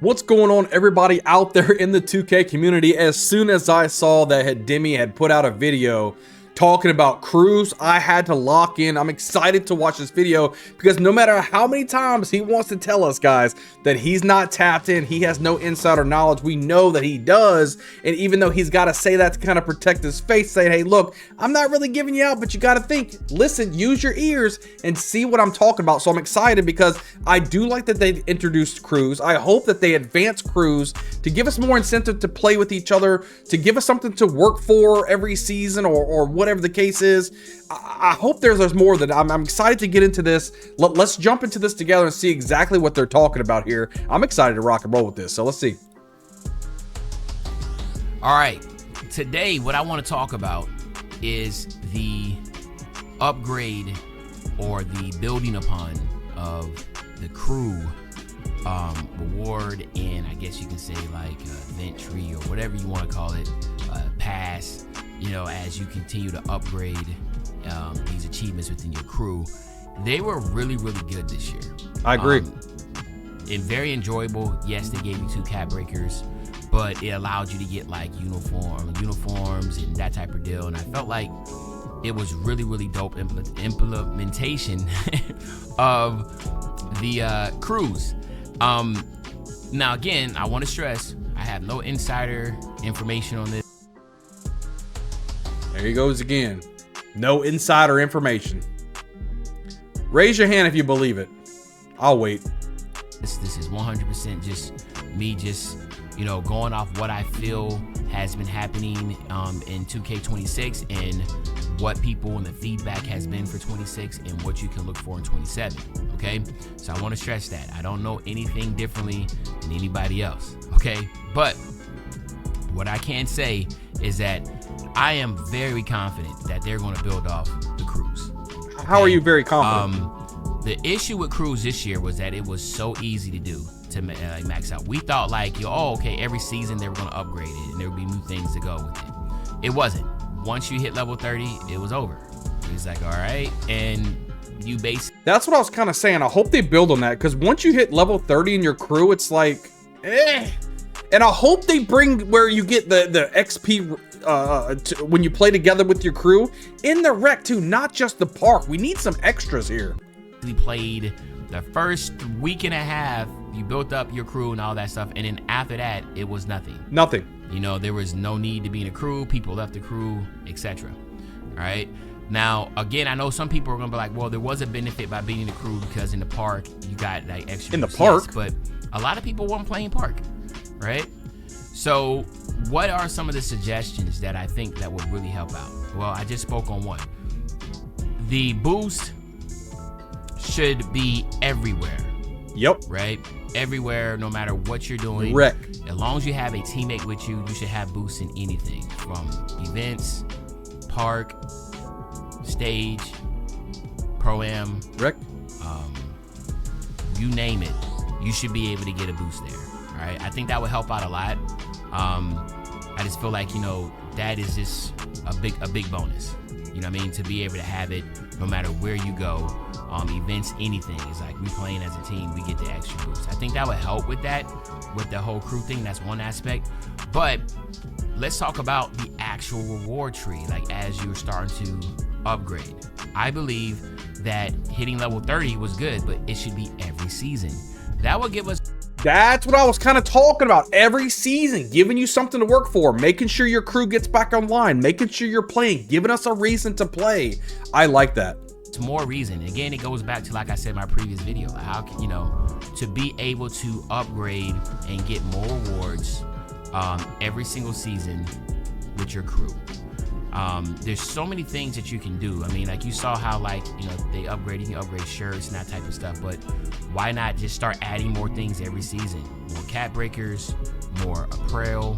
What's going on, everybody out there in the 2K community? As soon as I saw that Demi had put out a video talking about crews, I had to lock in. I'm excited to watch this video because no matter how many times he wants to tell us, guys, that he's not tapped in, he has no insider knowledge, we know that he does. And even though he's got to say that to kind of protect his face, saying, hey, look, I'm not really giving you out, but you got to think, listen, use your ears and see what I'm talking about. So I'm excited because I do like that they introduced crews. I hope that they advance crews to give us more incentive to play with each other, to give us something to work for every season or whatever the case is. I hope there's more that I'm excited to get into this. Let's jump into this together and see exactly what they're talking about here. I'm excited to rock and roll with this, so let's see. All right, today what I want to talk about is the upgrade or the building upon of the crew reward, and I guess you can say like event tree or whatever you want to call it, pass, you know, as you continue to upgrade these achievements within your crew. They were really good this year. I agree. And very enjoyable. Yes, they gave you 2 cap breakers, but it allowed you to get like uniforms and that type of deal. And I felt like it was really dope implementation of the crews. Now again, I want to stress, I have no insider information on this. There he goes again. No insider information. Raise your hand if you believe it. I'll wait. This is 100% just me, you know, going off what I feel has been happening in 2K26 and what people and the feedback has been for 26 and what you can look for in 27. Okay, so I want to stress that I don't know anything differently than anybody else. Okay, but what I can say is that I am very confident that they're going to build off the crews. Okay? How are you very confident? The issue with crews this year was that it was so easy to do, to like max out. We thought like, okay, every season they were going to upgrade it and there would be new things to go with it. It wasn't. Once you hit level 30, it was over. It's like, all right, and you basically... That's what I was kind of saying. I hope they build on that, because once you hit level 30 in your crew, it's like, eh. And I hope they bring where you get the XP when you play together with your crew in the rec too, not just the park. We need some extras here. We played the first week and a half, you built up your crew and all that stuff, and then after that, it was nothing. Nothing. You know, there was no need to be in a crew. People left the crew, etc. All right. Now, again, I know some people are gonna be like, well, there was a benefit by being in the crew because in the park you got like extra. In the park, yes, but a lot of people weren't playing park, right? So, what are some of the suggestions that I think that would really help out? Well, I just spoke on one. The boost should be everywhere. Yep. Right? Everywhere, no matter what you're doing. Wreck. As long as you have a teammate with you, you should have boosts in anything from events, park, stage, pro-am, wreck. You name it, you should be able to get a boost there. All right, I think that would help out a lot. I just feel like, you know, that is just a big bonus. You know what I mean? To be able to have it no matter where you go, events, anything. It's like we playing as a team, we get the extra boost. I think that would help with that, with the whole crew thing. That's one aspect. But let's talk about the actual reward tree, like as you're starting to upgrade. I believe that hitting level 30 was good, but it should be every season. That would give us... That's what I was kind of talking about. Every season, giving you something to work for, making sure your crew gets back online, making sure you're playing, giving us a reason to play. I like that. It's more reason. Again, it goes back to, like I said in my previous video, like how can, you know, to be able to upgrade and get more rewards every single season with your crew. There's so many things that you can do. I mean, like you saw how, like, you know, you can upgrade shirts and that type of stuff, but why not just start adding more things every season? More cap breakers, more apparel,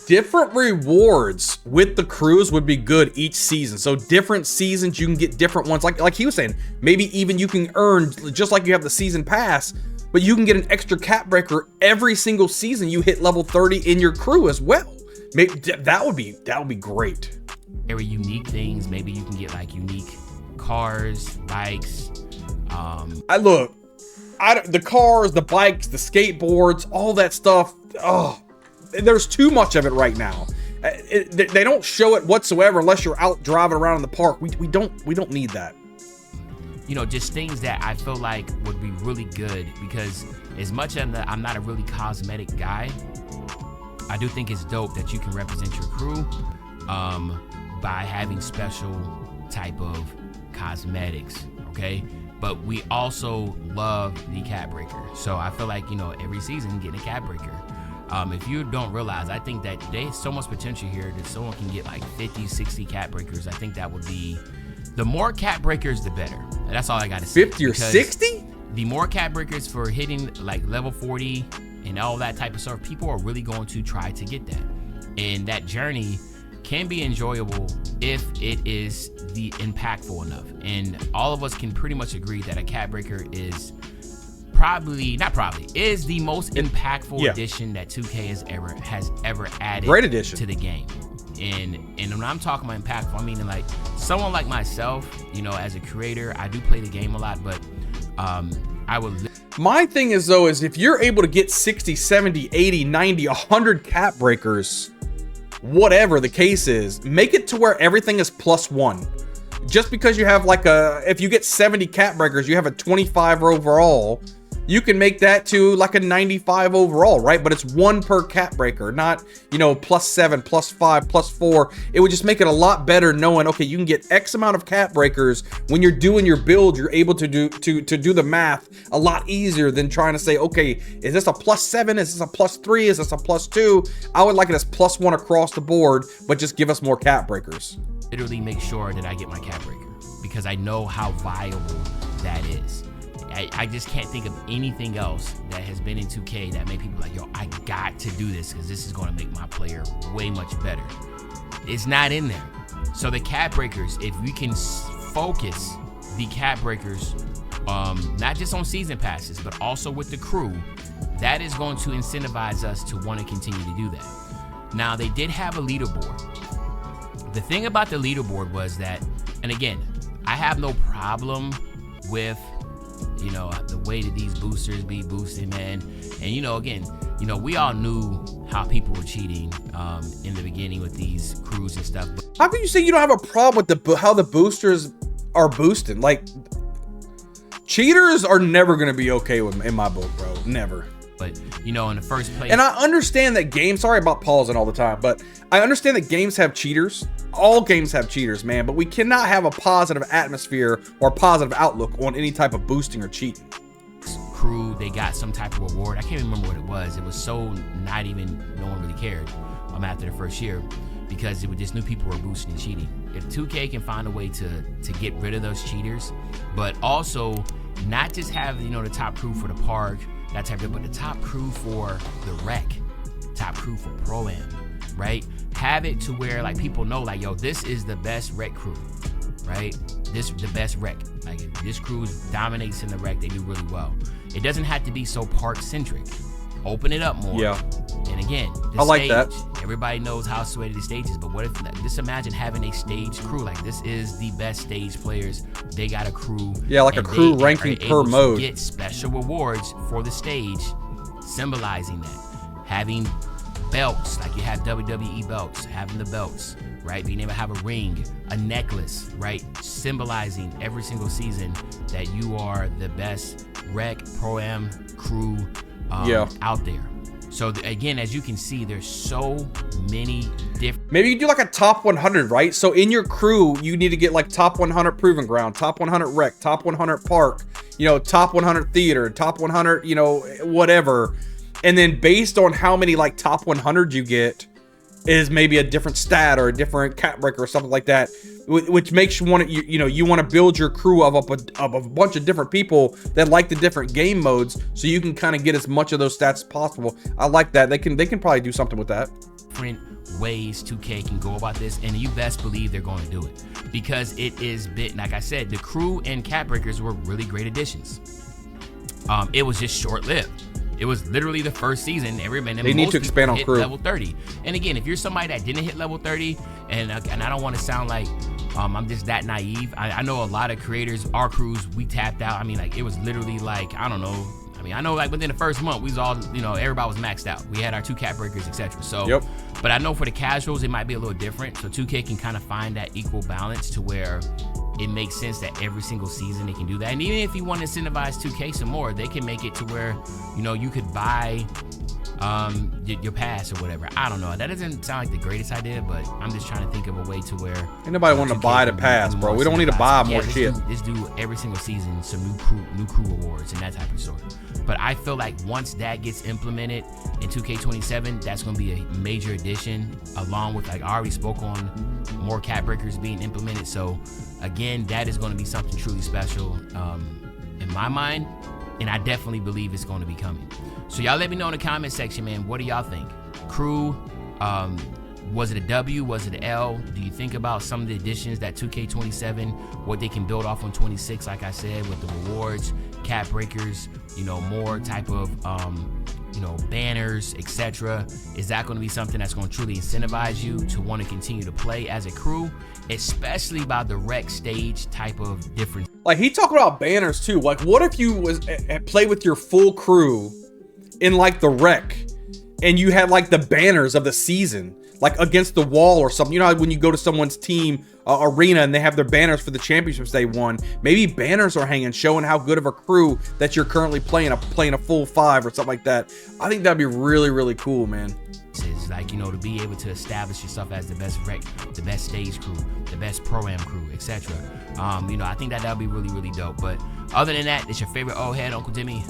different rewards with the crews would be good each season. So different seasons, you can get different ones. Like he was saying, maybe even you can earn, just like you have the season pass, but you can get an extra cap breaker every single season you hit level 30 in your crew as well. Maybe that would be great. Very unique things. Maybe you can get like unique cars, bikes. the cars, the bikes, the skateboards, all that stuff. Oh, there's too much of it right now. They don't show it whatsoever unless you're out driving around in the park. We don't need that. You know, just things that I feel like would be really good, because as much as I'm not a really cosmetic guy, I do think it's dope that you can represent your crew by having special type of cosmetics, okay? But we also love the cat breaker. So I feel like, you know, every season getting a cat breaker. If you don't realize, I think that there's so much potential here that someone can get like 50, 60 cat breakers. I think that would be, the more cat breakers, the better. That's all I got to say. 50 or 60? The more cat breakers for hitting like level 40 and all that type of stuff, people are really going to try to get that. And that journey can be enjoyable if it is the impactful enough. And all of us can pretty much agree that a cat breaker is is the most impactful addition that 2K has ever added. Great addition to the game. And when I'm talking about impactful, I mean like someone like myself, you know, as a creator, I do play the game a lot, but I would. My thing is though, is if you're able to get 60, 70, 80, 90, 100 cat breakers, whatever the case is, make it to where everything is +1. Just because you have like if you get 70 cat breakers, you have a 25 overall. You can make that to like a 95 overall, right? But it's 1 per cat breaker, not, you know, +7, +5, +4. It would just make it a lot better knowing, okay, you can get X amount of cat breakers. When you're doing your build, you're able to do the math a lot easier than trying to say, okay, is this a +7? Is this a +3? Is this a +2? I would like it as +1 across the board, but just give us more cat breakers. Literally make sure that I get my cat breaker, because I know how viable that is. I just can't think of anything else that has been in 2K that made people like, yo, I got to do this because this is going to make my player way much better. It's not in there. So the cat breakers, if we can focus the cat breakers, not just on season passes, but also with the crew, that is going to incentivize us to want to continue to do that. Now, they did have a leaderboard. The thing about the leaderboard was that, and again, I have no problem with, you know, the way that these boosters be boosting, man. And, you know, again, you know, we all knew how people were cheating in the beginning with these crews and stuff. But how can you say you don't have a problem with how the boosters are boosting? Like, cheaters are never going to be okay with, in my book, bro. Never. But, you know, in the first place. And I understand that games, sorry about pausing all the time, but I understand that games have cheaters. All games have cheaters, man, but we cannot have a positive atmosphere or positive outlook on any type of boosting or cheating. Crew, they got some type of reward. I can't remember what it was. It was so not even, no one really cared after the first year, because it was just new people were boosting and cheating. If 2K can find a way to get rid of those cheaters, but also not just have, you know, the top crew for the park, that type of, but the top crew for the rec, top crew for Pro-Am, right? Have it to where like people know like, yo, this is the best rec crew, right? This the best rec. Like this crew dominates in the rec, they do really well. It doesn't have to be so park centric. Open it up more. Yeah. And again, the I like stage, that. Everybody knows how sweaty the stage is, but what if, just imagine having a stage crew, like this is the best stage players. They got a crew. Yeah, like a crew ranking per mode. Get special rewards for the stage, symbolizing that. Having belts, like you have WWE belts, having the belts, right? Being able to have a ring, a necklace, right? Symbolizing every single season that you are the best rec, Pro-Am crew out there. So again, as you can see, there's so many different. Maybe you do like a top 100, right? So in your crew, you need to get like top 100 proving ground, top 100 rec, top 100 park, you know, top 100 theater, top 100, you know, whatever. And then based on how many like top 100 you get is maybe a different stat or a different cat breaker or something like that, which makes you want to, you want to build your crew of a bunch of different people that like the different game modes, so you can kind of get as much of those stats as possible. I like that. They can probably do something with that. Different ways 2K can go about this, and you best believe they're going to do it, because it is bit, like I said, the crew and cat breakers were really great additions. It was just short-lived. It was literally the first season. They need to expand on crew. Level 30. And again, if you're somebody that didn't hit level 30, and I don't want to sound like I'm just that naive. I know a lot of creators, our crews, we tapped out. I mean, like, it was literally like, I don't know. I mean, I know like within the first month, we was all, you know, everybody was maxed out. We had our 2 cap breakers, etc. So, yep. But I know for the casuals, it might be a little different. So 2K can kind of find that equal balance to where it makes sense that every single season they can do that. And even if you want to incentivize 2K some more, they can make it to where, you know, you could buy your pass or whatever. I don't know. That doesn't sound like the greatest idea, but I'm just trying to think of a way to where ain't nobody want to buy the pass, bro. We don't need to buy more shit. Just do every single season some new crew awards and that type of sort. But I feel like once that gets implemented in 2K27, that's going to be a major addition, along with, like, I already spoke on more cap breakers being implemented. So again, that is going to be something truly special in my mind, and I definitely believe it's going to be coming. So y'all let me know in the comment section, man, what do y'all think? Crew, was it a W? Was it an L? Do you think about some of the additions that 2K27, what they can build off on 26, like I said, with the rewards, cap breakers, you know, more type of, you know, banners, etc. Is that going to be something that's going to truly incentivize you to want to continue to play as a crew, especially by the rec stage type of difference? Like, he talked about banners too. Like, what if you play with your full crew in like the rec, and you had like the banners of the season, like against the wall or something? You know how when you go to someone's team arena and they have their banners for the championships they won, maybe banners are hanging showing how good of a crew that you're currently playing a full 5 or something like that. I think that'd be really, really cool, man. Is like, you know, to be able to establish yourself as the best rec, the best stage crew, the best pro-am crew, etc. You know, I think that'd be really, really dope. But other than that, it's your favorite old head, Uncle Demi.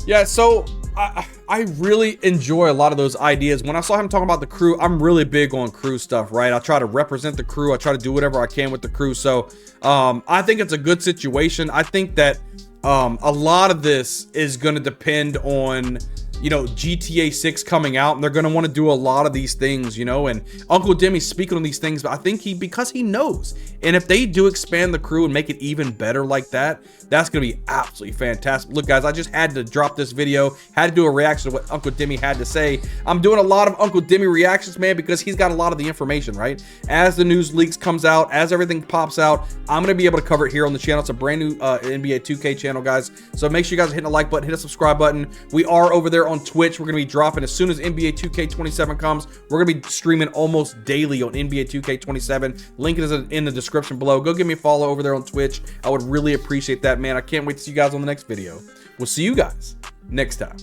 Yeah, so I really enjoy a lot of those ideas. When I saw him talking about the crew, I'm really big on crew stuff, right? I try to represent the crew. I try to do whatever I can with the crew. So I think it's a good situation. I think that a lot of this is going to depend on, you know, GTA 6 coming out, and they're going to want to do a lot of these things, you know, and Uncle Demi's speaking on these things, but I think because he knows, and if they do expand the crew and make it even better like that, that's going to be absolutely fantastic. Look, guys, I just had to drop this video, had to do a reaction to what Uncle Demi had to say. I'm doing a lot of Uncle Demi reactions, man, because he's got a lot of the information, right? As the news leaks comes out, as everything pops out, I'm going to be able to cover it here on the channel. It's a brand new NBA 2K channel, guys. So make sure you guys are hitting the like button, hit the subscribe button. We are over there on Twitch. We're going to be dropping as soon as NBA 2K27 comes. We're going to be streaming almost daily on NBA 2K27. Link is in the description below. Go give me a follow over there on Twitch. I would really appreciate that, man. I can't wait to see you guys on the next video. We'll see you guys next time.